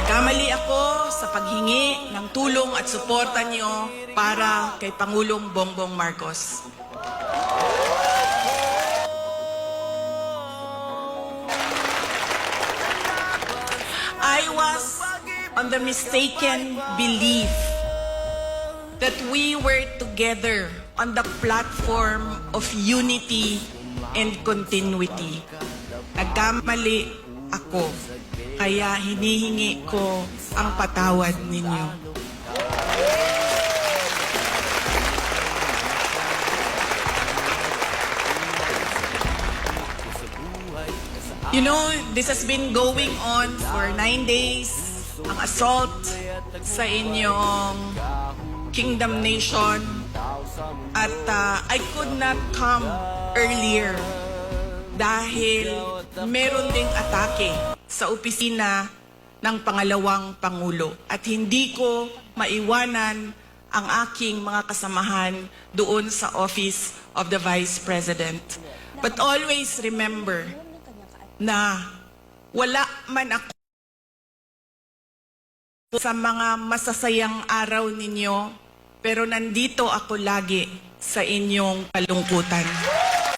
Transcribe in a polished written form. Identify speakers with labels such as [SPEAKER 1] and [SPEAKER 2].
[SPEAKER 1] Nagkamali ako sa paghingi ng tulong at suporta niyo para kay Pangulong Bongbong Marcos. I was on the mistaken belief that we were together on the platform of unity and continuity. Nagkamali ako, kaya hinihingi ko ang patawad ninyo. You know, this has been going on for 9 days. Ang assault sa inyong Kingdom Nation. At I could not come earlier dahil meron ding atake sa opisina ng pangalawang Pangulo. At hindi ko maiwanan ang aking mga kasamahan doon sa Office of the Vice President. But always remember na wala man ako sa mga masasayang araw ninyo, pero nandito ako lagi sa inyong kalungkutan.